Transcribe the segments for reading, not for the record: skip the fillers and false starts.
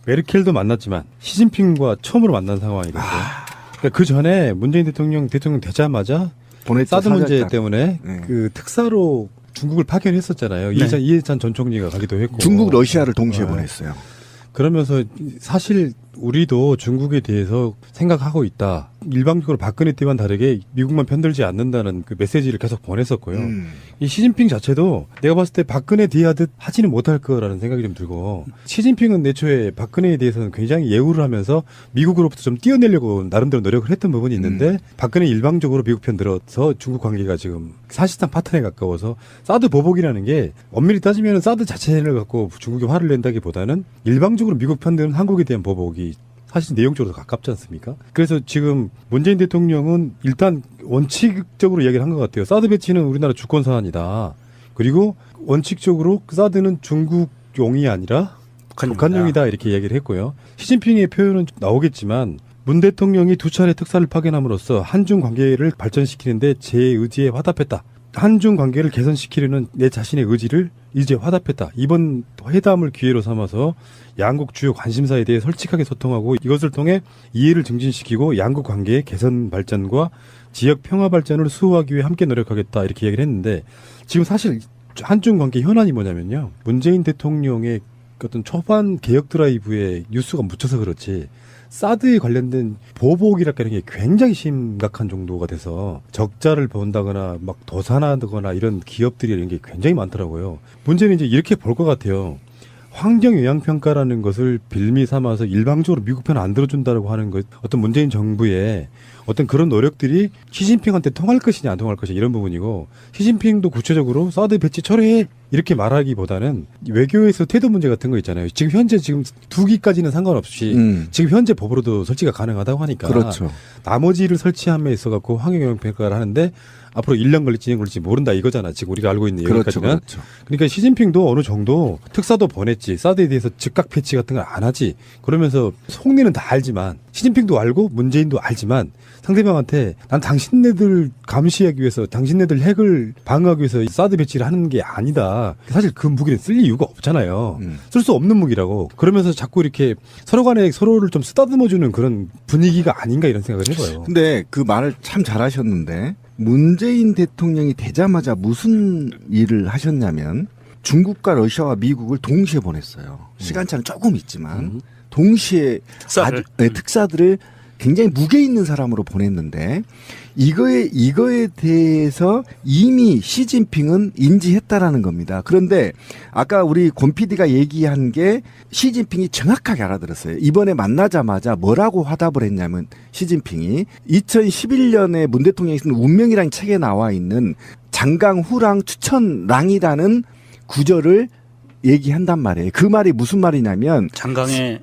메르켈도 만났지만 시진핑과 처음으로 만난 상황이거든요. 그러니까 그 전에 문재인 대통령 되자마자 사드 문제 때문에 네. 그 특사로 중국을 파견했었잖아요. 네. 이해찬 전 총리가 가기도 했고. 중국, 러시아를 동시에 보냈어요. 그러면서 사실 우리도 중국에 대해서 생각하고 있다. 일방적으로 박근혜 때와는 다르게 미국만 편들지 않는다는 그 메시지를 계속 보냈었고요. 이 시진핑 자체도 내가 봤을 때 박근혜 대하듯 하지는 못할 거라는 생각이 좀 들고, 시진핑은 애초에 박근혜에 대해서는 굉장히 예우를 하면서 미국으로부터 좀 띄어내려고 나름대로 노력을 했던 부분이 있는데 박근혜 일방적으로 미국 편 들어서 중국 관계가 지금 사실상 파탄에 가까워서 사드 보복이라는 게 엄밀히 따지면 사드 자체를 갖고 중국이 화를 낸다기보다는 일방적으로 미국 편 드는 한국에 대한 보복이 사실 내용적으로 가깝지 않습니까? 그래서 지금 문재인 대통령은 일단 원칙적으로 이야기를 한 것 같아요. 사드 배치는 우리나라 주권 사안이다. 그리고 원칙적으로 사드는 중국용이 아니라 북한용이다 이렇게 이야기를 했고요. 시진핑의 표현은 나오겠지만 문 대통령이 2차례 특사를 파견함으로써 한중 관계를 발전시키는데 제 의지에 화답했다. 한중 관계를 개선시키려는 내 자신의 의지를 이제 화답했다. 이번 회담을 기회로 삼아서 양국 주요 관심사에 대해 솔직하게 소통하고 이것을 통해 이해를 증진시키고 양국 관계의 개선 발전과 지역 평화 발전을 수호하기 위해 함께 노력하겠다 이렇게 얘기를 했는데, 지금 사실 한중 관계 현안이 뭐냐면요. 문재인 대통령의 어떤 초반 개혁 드라이브에 뉴스가 묻혀서 그렇지 사드에 관련된 보복이랄까 이런 게 굉장히 심각한 정도가 돼서 적자를 본다거나 막 도산하거나 이런 기업들이 이런 게 굉장히 많더라고요. 문제는 이제 이렇게 볼 것 같아요. 환경영향평가라는 것을 빌미 삼아서 일방적으로 미국 편 안 들어준다고 하는 것, 어떤 문재인 정부의 어떤 그런 노력들이 시진핑한테 통할 것이냐 안 통할 것이냐 이런 부분이고, 시진핑도 구체적으로 사드 배치 철회해 이렇게 말하기보다는 외교에서 태도 문제 같은 거 있잖아요. 지금 현재 지금 2기까지는 상관없이 지금 현재 법으로도 설치가 가능하다고 하니까 그렇죠. 나머지를 설치함에 있어 갖고 환경영향평가를 하는데 앞으로 1년 걸릴지 2년 걸릴지 모른다 이거잖아. 지금 우리가 알고 있는 여기까지는. 그렇죠. 그러니까 시진핑도 어느 정도 특사도 보냈지. 사드에 대해서 즉각 패치 같은 걸 안 하지. 그러면서 속내는 다 알지만, 시진핑도 알고 문재인도 알지만 상대방한테 난 당신네들 감시하기 위해서, 당신네들 핵을 방어하기 위해서 사드 배치를 하는 게 아니다. 사실 그 무기는 쓸 이유가 없잖아요. 쓸 수 없는 무기라고. 그러면서 자꾸 이렇게 서로 간에 서로를 좀 쓰다듬어주는 그런 분위기가 아닌가 이런 생각을 해봐요. 근데 그 말을 참 잘하셨는데, 문재인 대통령이 되자마자 무슨 일을 하셨냐면 중국과 러시아와 미국을 동시에 보냈어요. 시간차는 조금 있지만 동시에 특사들을 굉장히 무게 있는 사람으로 보냈는데, 이거에 대해서 이미 시진핑은 인지했다라는 겁니다. 그런데 아까 우리 권 PD가 얘기한 게 시진핑이 정확하게 알아들었어요. 이번에 만나자마자 뭐라고 화답을 했냐면, 시진핑이 2011년에 문 대통령이 쓴 운명이라는 책에 나와 있는 장강후랑 추천랑이라는 구절을 얘기한단 말이에요. 그 말이 무슨 말이냐면, 장강의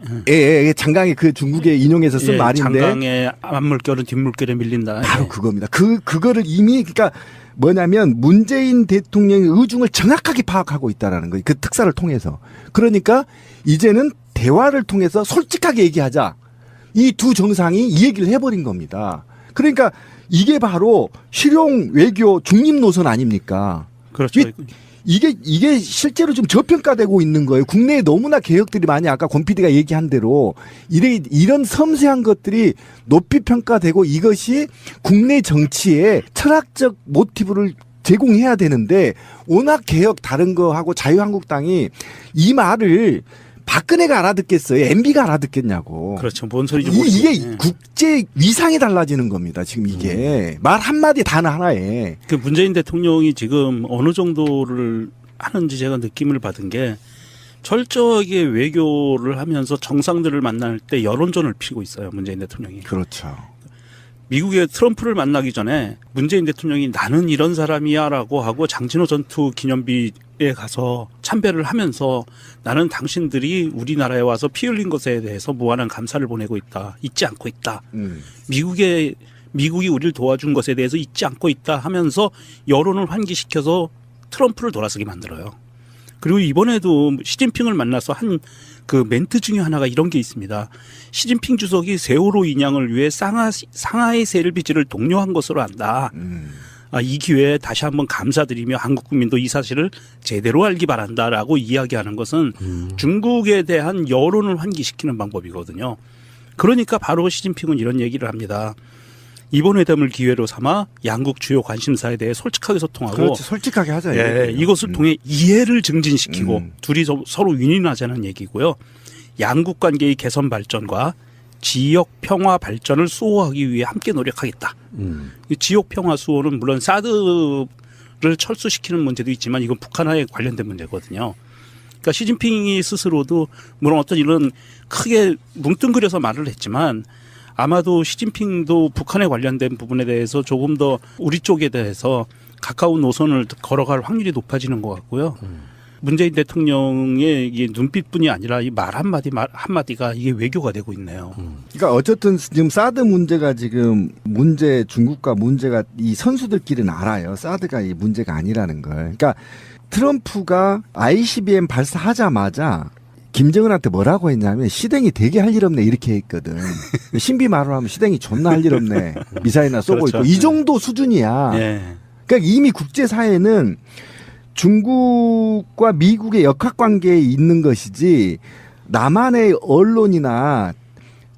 장강의 그 중국에 인용해서 쓴 말인데, 장강의 앞물결은 뒷물결에 밀린다. 바로 그겁니다. 그거를 이미, 그러니까 뭐냐면 문재인 대통령의 의중을 정확하게 파악하고 있다라는 거예요. 그 특사를 통해서. 그러니까 이제는 대화를 통해서 솔직하게 얘기하자. 이 두 정상이 이 얘기를 해버린 겁니다. 그러니까 이게 바로 실용 외교 중립 노선 아닙니까? 그렇죠. 이게 실제로 좀 저평가되고 있는 거예요. 국내에 너무나 개혁들이 많이, 아까 권 PD가 얘기한 대로 이런 섬세한 것들이 높이 평가되고 이것이 국내 정치에 철학적 모티브를 제공해야 되는데, 워낙 개혁 다른 거하고 자유한국당이 이 말을 박근혜가 알아듣겠어요? MB가 알아듣겠냐고. 그렇죠. 뭔 소리지? 이게 국제 위상이 달라지는 겁니다. 지금 이게 말 한마디 단어 하나에. 그 문재인 대통령이 지금 어느 정도를 하는지 제가 느낌을 받은 게, 철저하게 외교를 하면서 정상들을 만날 때 여론전을 피고 있어요. 문재인 대통령이. 그렇죠. 미국의 트럼프를 만나기 전에 문재인 대통령이 나는 이런 사람이야라고 하고 장진호 전투 기념비에 가서 참배를 하면서 나는 당신들이 우리나라에 와서 피 흘린 것에 대해서 무한한 감사를 보내고 있다. 잊지 않고 있다. 미국이 우리를 도와준 것에 대해서 잊지 않고 있다 하면서 여론을 환기시켜서 트럼프를 돌아서게 만들어요. 그리고 이번에도 시진핑을 만나서 한 그 멘트 중에 하나가 이런 게 있습니다. 시진핑 주석이 세월호 인양을 위해 상하이 셀비지를 독려한 것으로 안다. 이 기회에 다시 한번 감사드리며 한국 국민도 이 사실을 제대로 알기 바란다라고 이야기하는 것은 중국에 대한 여론을 환기시키는 방법이거든요. 그러니까 바로 시진핑은 이런 얘기를 합니다. 이번 회담을 기회로 삼아 양국 주요 관심사에 대해 솔직하게 소통하고 그렇지, 솔직하게 하자. 예, 이것을 통해 이해를 증진시키고 둘이 서로 윈윈하자는 얘기고요. 양국 관계의 개선 발전과 지역 평화 발전을 수호하기 위해 함께 노력하겠다. 이 지역 평화 수호는 물론 사드를 철수시키는 문제도 있지만 이건 북한과에 관련된 문제거든요. 그러니까 시진핑이 스스로도 물론 어떤 이런 크게 뭉뚱그려서 말을 했지만 아마도 시진핑도 북한에 관련된 부분에 대해서 조금 더 우리 쪽에 대해서 가까운 노선을 걸어갈 확률이 높아지는 것 같고요. 문재인 대통령의 이게 눈빛뿐이 아니라 이 말 한마디가 이게 외교가 되고 있네요. 그러니까 어쨌든 지금 사드 문제가 지금 중국과 문제가 이 선수들끼리는 알아요. 사드가 이 문제가 아니라는 걸. 그러니까 트럼프가 ICBM 발사하자마자 김정은한테 뭐라고 했냐면 시댕이 되게 할 일 없네 이렇게 했거든. 신비 말로 하면 시댕이 존나 할 일 없네. 미사일이나 쏘고 그렇죠. 있고 이 정도 수준이야. 예. 그러니까 이미 국제사회는 중국과 미국의 역학관계에 있는 것이지 남한의 언론이나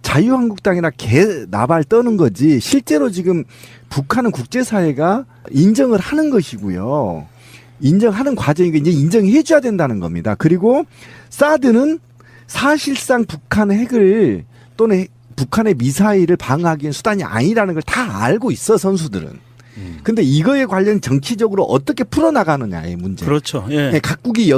자유한국당이나 개 나발 떠는 거지 실제로 지금 북한은 국제사회가 인정을 하는 것이고요. 인정하는 과정이고 이제 인정해 줘야 된다는 겁니다. 그리고 사드는 사실상 북한의 핵을 또는 북한의 미사일을 방어하기 위한 수단이 아니라는 걸 다 알고 있어 선수들은. 근데 이거에 관련 정치적으로 어떻게 풀어나가느냐의 문제. 그렇죠. 예. 각국이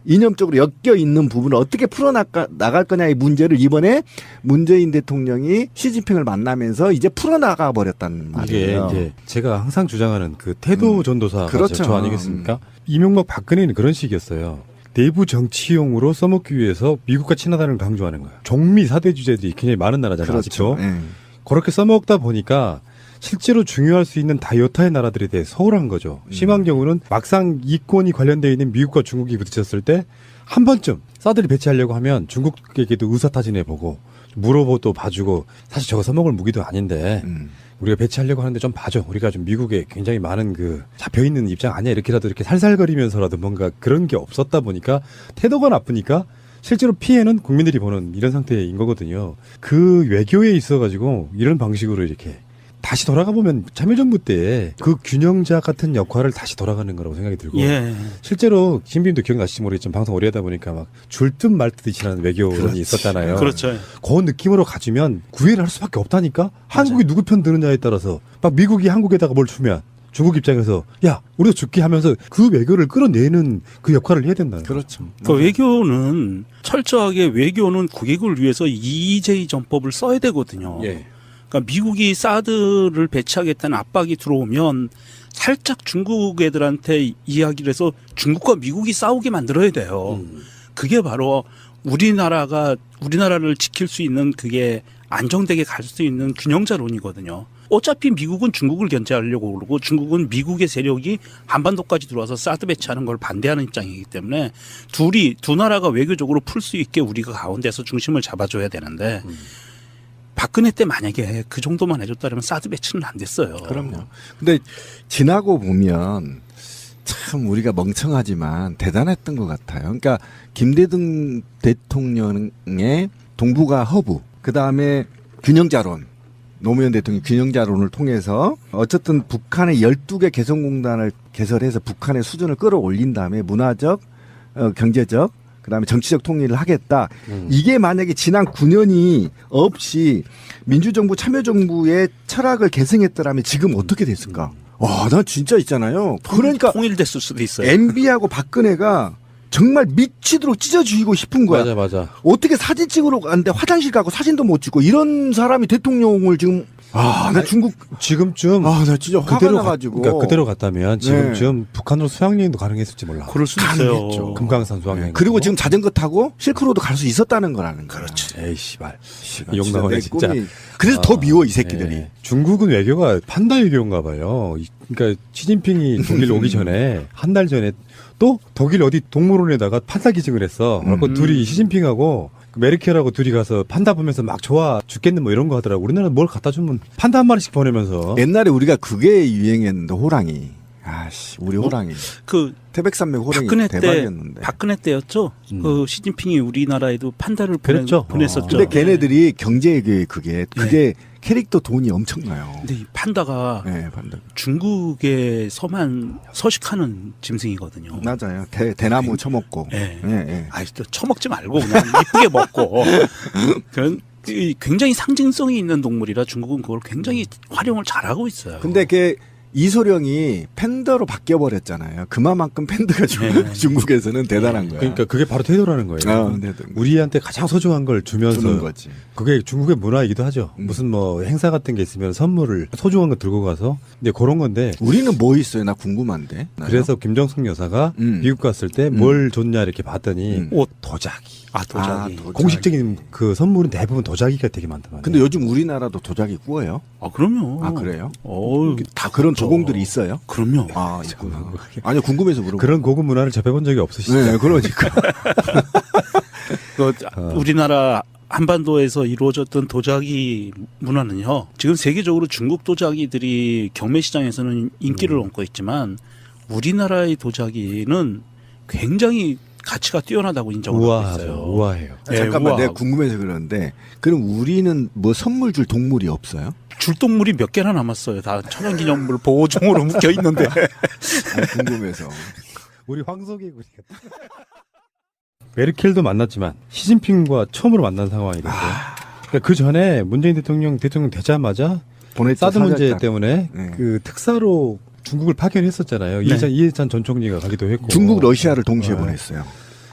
이념적으로 엮여 있는 부분을 어떻게 풀어나갈 거냐의 문제를 이번에 문재인 대통령이 시진핑을 만나면서 이제 풀어나가 버렸다는 말이에요. 이게 이제 제가 항상 주장하는 그 태도 전도사가 그렇죠. 저 아니겠습니까? 이명박 박근혜는 그런 식이었어요. 내부 정치용으로 써먹기 위해서 미국과 친하다는 걸 강조하는 거예요. 종미 사대 주제들이 굉장히 많은 나라잖아요. 그렇죠. 아직도. 예. 그렇게 써먹다 보니까 실제로 중요할 수 있는 다이어타의 나라들에 대해 소홀한 거죠. 심한 경우는 막상 이권이 관련되어 있는 미국과 중국이 부딪혔을 때 한 번쯤 사드를 배치하려고 하면 중국에게도 의사타진해보고 물어보도 봐주고 사실 저거 써먹을 무기도 아닌데 우리가 배치하려고 하는데 좀 봐줘. 우리가 좀 미국에 굉장히 많은 그 잡혀있는 입장 아니야. 이렇게라도 이렇게 살살거리면서라도 뭔가 그런 게 없었다 보니까 태도가 나쁘니까 실제로 피해는 국민들이 보는 이런 상태인 거거든요. 그 외교에 있어가지고 이런 방식으로 이렇게 다시 돌아가 보면 참여정부 때 그 균형자 같은 역할을 다시 돌아가는 거라고 생각이 들고 예. 실제로 신비님도 기억나실지 모르겠지만 방송 오래 하다 보니까 막 줄 듯 말 듯이 지나는 외교론이 있었잖아요. 그렇죠. 그 느낌으로 가지면 구애를 할 수밖에 없다니까. 한국이 누구 편 드느냐에 따라서 막 미국이 한국에다가 뭘 주면 중국 입장에서 야 우리도 죽게 하면서 그 외교를 끌어내는 그 역할을 해야 된다는 거죠. 그렇죠. 그 외교는 철저하게 외교는 국익을 위해서 EJ 전법을 써야 되거든요. 예. 그러니까 미국이 사드를 배치하겠다는 압박이 들어오면 살짝 중국 애들한테 이야기를 해서 중국과 미국이 싸우게 만들어야 돼요. 그게 바로 우리나라를 지킬 수 있는 그게 안정되게 갈 수 있는 균형자론이거든요. 어차피 미국은 중국을 견제하려고 그러고 중국은 미국의 세력이 한반도까지 들어와서 사드 배치하는 걸 반대하는 입장이기 때문에 두 나라가 외교적으로 풀 수 있게 우리가 가운데서 중심을 잡아줘야 되는데 박근혜 때 만약에 그 정도만 해줬다면 사드 배치는 안 됐어요. 그럼요. 근데 지나고 보면 참 우리가 멍청하지만 대단했던 것 같아요. 그러니까 김대중 대통령의 동북아 허브, 그 다음에 균형자론, 노무현 대통령이 균형자론을 통해서 어쨌든 북한의 12개 개성공단을 개설해서 북한의 수준을 끌어올린 다음에 문화적, 경제적, 그다음에 정치적 통일을 하겠다. 이게 만약에 지난 9년이 없이 민주정부 참여정부의 철학을 계승했더라면 지금 어떻게 됐을까? 와, 난 진짜 있잖아요. 그러니까 통일됐을 수도 있어요. MB하고 박근혜가 정말 미치도록 찢어주고 싶은 거야. 맞아. 어떻게 사진 찍으러 갔는데 화장실 가고 사진도 못 찍고 이런 사람이 대통령을 지금 나 중국 지금쯤 나 진짜 화가 나가지고 그러니까 그대로 갔다면 지금쯤 북한으로 수학여행도 가능했을지 몰라. 그럴 수 가능했죠. 있어요. 금강산 수학여행. 그리고 지금 자전거 타고 실크로드 갈 수 있었다는 거라는 거야. 그렇지. 에이 씨발. 진짜 욕 나오네 내 진짜. 꿈이. 그래서 더 미워 이 새끼들이. 네. 중국은 외교가 판다 외교인가 봐요. 그러니까 시진핑이 독일 오기 전에 한 달 전에 또 독일 어디 동물원에다가 판사 기증을 했어. 그래서 둘이 시진핑하고 메르켈하고 둘이 가서 판다 보면서 막 좋아 죽겠는 뭐 이런 거 하더라고. 우리나라는 뭘 갖다 주면 판다 한 마리씩 보내면서. 옛날에 우리가 그게 유행했는데 호랑이. 아씨, 우리 호랑이. 그 태백산맥 호랑이 박근혜 대박이었는데. 박근혜 때였죠. 그 시진핑이 우리나라에도 판다를 그랬죠. 보냈었죠. 근데 걔네들이 경제계 그게 캐릭터 돈이 엄청나요. 근데 이 판다가 네, 판다. 중국에서만 서식하는 짐승이거든요. 맞아요. 대나무 처먹고. 예. 예, 예. 아이, 또 처먹지 말고 그냥 이쁘게 먹고. 그런 굉장히 상징성이 있는 동물이라 중국은 그걸 굉장히 활용을 잘하고 있어요. 근데 걔 이소룡이 팬더로 바뀌어버렸잖아요. 그만큼 팬더가 중국에서는 대단한 거야. 그러니까 그게 바로 태도라는 거예요. 네. 우리한테 가장 소중한 걸 주면서 주는 거지. 그게 중국의 문화이기도 하죠. 무슨 뭐 행사 같은 게 있으면 선물을 소중한 거 들고 가서 근데 그런 건데 우리는 뭐 있어요? 나 궁금한데. 그래서 김정숙 여사가 미국 갔을 때 뭘 줬냐 이렇게 봤더니 옷 도자기. 도자기. 도자기. 공식적인 그 선물은 대부분 도자기가 되게 많단 말이에요. 근데 요즘 우리나라도 도자기 구워요? 그럼요. 아, 그래요? 다 그런 도공들이 있어요? 그럼요. 아, 있구나. 아니요, 궁금해서 물어보고. 그런 고급 문화를 접해본 적이 없으시죠? 네, 그러니까. 우리나라 한반도에서 이루어졌던 도자기 문화는요. 지금 세계적으로 중국 도자기들이 경매 시장에서는 인기를 얻고 있지만 우리나라의 도자기는 굉장히 가치가 뛰어나다고 인정을 하고 있어요. 우아해요. 아, 잠깐만, 우아하고. 내가 궁금해서 그러는데, 그럼 우리는 뭐 선물 줄 동물이 없어요? 줄동물이 몇 개나 남았어요. 다 천연기념물 보호종으로 묶여 있는데. 아니, 궁금해서. 우리 황소개구리 같다. 메르켈도 만났지만 시진핑과 처음으로 만난 상황이거든요. 그러니까 그 전에 문재인 대통령 되자마자 보냈죠, 사드 문제 살짝. 때문에 네. 그 특사로 중국을 파견했었잖아요. 이해찬 전 총리가 가기도 했고. 중국, 러시아를 동시에 네. 보냈어요.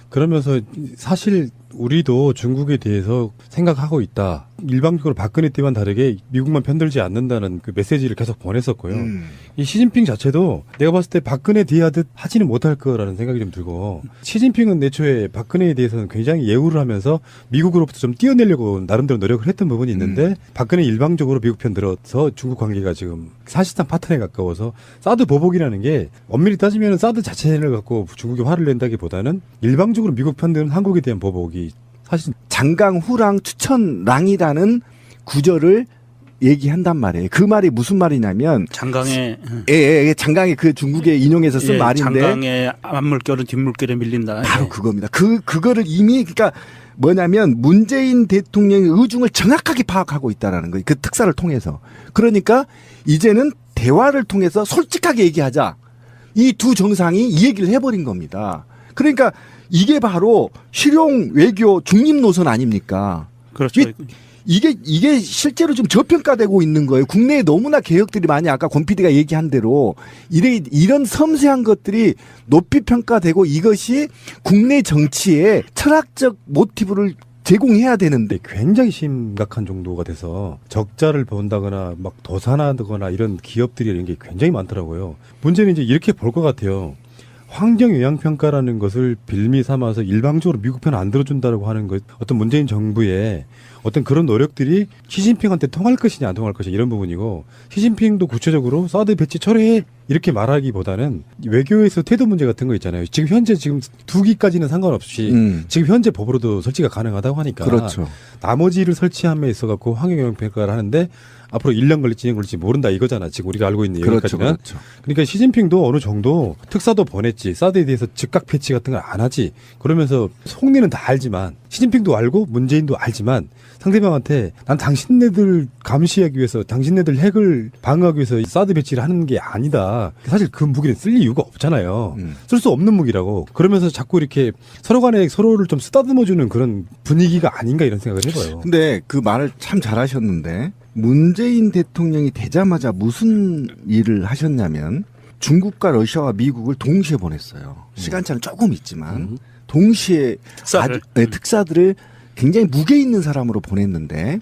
그러면서 사실 우리도 중국에 대해서 생각하고 있다. 일방적으로 박근혜 때와는 다르게 미국만 편들지 않는다는 그 메시지를 계속 보냈었고요. 이 시진핑 자체도 내가 봤을 때 박근혜 대하듯 하지는 못할 거라는 생각이 좀 들고 시진핑은 애초에 박근혜에 대해서는 굉장히 예우를 하면서 미국으로부터 좀 띄어내려고 나름대로 노력을 했던 부분이 있는데 박근혜 일방적으로 미국 편 들어서 중국 관계가 지금 사실상 파탄에 가까워서 사드 보복이라는 게 엄밀히 따지면 사드 자체를 갖고 중국이 화를 낸다기보다는 일방적으로 미국 편 드는 한국에 대한 보복이 사실 장강, 후랑, 추천랑이라는 구절을 얘기한단 말이에요. 그 말이 무슨 말이냐면 장강에 장강이 그 중국에 인용해서 쓴 말인데 장강에 앞물결은 뒷물결에 밀린다. 바로 그겁니다. 그거를 이미 그러니까 뭐냐면 문재인 대통령의 의중을 정확하게 파악하고 있다라는 거예요. 그 특사를 통해서. 그러니까 이제는 대화를 통해서 솔직하게 얘기하자. 이 두 정상이 이 얘기를 해버린 겁니다. 그러니까 이게 바로 실용 외교 중립 노선 아닙니까? 그렇죠. 이게 실제로 좀 저평가되고 있는 거예요. 국내에 너무나 개혁들이 많이 아까 권 PD가 얘기한 대로 이런 섬세한 것들이 높이 평가되고 이것이 국내 정치에 철학적 모티브를 제공해야 되는데 굉장히 심각한 정도가 돼서 적자를 본다거나 막 도산하거나 이런 기업들이 이런 게 굉장히 많더라고요. 문제는 이제 이렇게 볼 것 같아요. 환경 영향 평가라는 것을 빌미 삼아서 일방적으로 미국 편 안 들어준다라고 하는 것, 어떤 문재인 정부의 어떤 그런 노력들이 시진핑한테 통할 것이냐 안 통할 것이냐 이런 부분이고 시진핑도 구체적으로 사드 배치 철회해 이렇게 말하기보다는 외교에서 태도 문제 같은 거 있잖아요. 지금 현재 지금 2기까지는 상관없이 지금 현재 법으로도 설치가 가능하다고 하니까 그렇죠. 나머지를 설치함에 있어 갖고 환경 영향 평가를 하는데 앞으로 1년 걸릴지 2년 걸릴지 모른다 이거잖아. 지금 우리가 알고 있는 여기까지는. 그렇죠. 그러니까 시진핑도 어느 정도 특사도 보냈지. 사드에 대해서 즉각 패치 같은 걸 안 하지. 그러면서 속내는 다 알지만 시진핑도 알고 문재인도 알지만 상대방한테 난 당신네들 감시하기 위해서 당신네들 핵을 방어하기 위해서 사드 배치를 하는 게 아니다. 사실 그 무기는 쓸 이유가 없잖아요. 쓸 수 없는 무기라고. 그러면서 자꾸 이렇게 서로 간에 서로를 좀 쓰다듬어주는 그런 분위기가 아닌가 이런 생각을 해봐요. 근데 그 말을 참 잘하셨는데 문재인 대통령이 되자마자 무슨 일을 하셨냐면 중국과 러시아와 미국을 동시에 보냈어요. 시간차는 조금 있지만 동시에 특사들을 굉장히 무게 있는 사람으로 보냈는데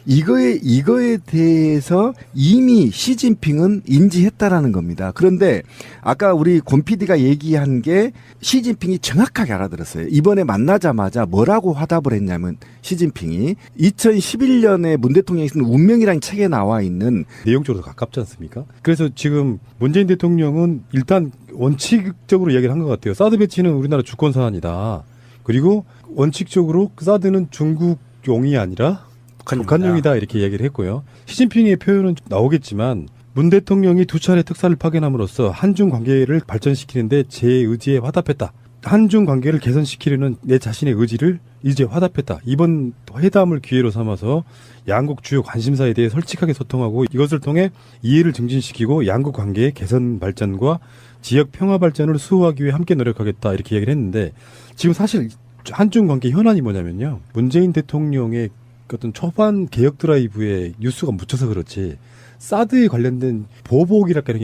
이거에 대해서 이미 시진핑은 인지했다라는 겁니다. 그런데 아까 우리 권 PD가 얘기한 게 시진핑이 정확하게 알아들었어요. 이번에 만나자마자 뭐라고 화답을 했냐면 시진핑이 2011년에 문 대통령이 쓴 운명이라는 책에 나와 있는 내용적으로 가깝지 않습니까? 그래서 지금 문재인 대통령은 일단 원칙적으로 이야기를 한 것 같아요. 사드 배치는 우리나라 주권 사안이다. 그리고 원칙적으로 사드는 중국용이 아니라 북한용이다 이렇게 얘기를 했고요. 시진핑의 표현은 나오겠지만 문 대통령이 2차례 특사를 파견함으로써 한중 관계를 발전시키는데 제 의지에 화답했다. 한중 관계를 개선시키려는 내 자신의 의지를 이제 화답했다. 이번 회담을 기회로 삼아서 양국 주요 관심사에 대해 솔직하게 소통하고 이것을 통해 이해를 증진시키고 양국 관계의 개선 발전과 지역 평화 발전을 수호하기 위해 함께 노력하겠다. 이렇게 얘기를 했는데 지금 사실 한중 관계 현안이 뭐냐면요. 문재인 대통령의 어떤 초반 개혁 드라이브에 뉴스가 묻혀서 그렇지 사드에 관련된 보복이랄까 이런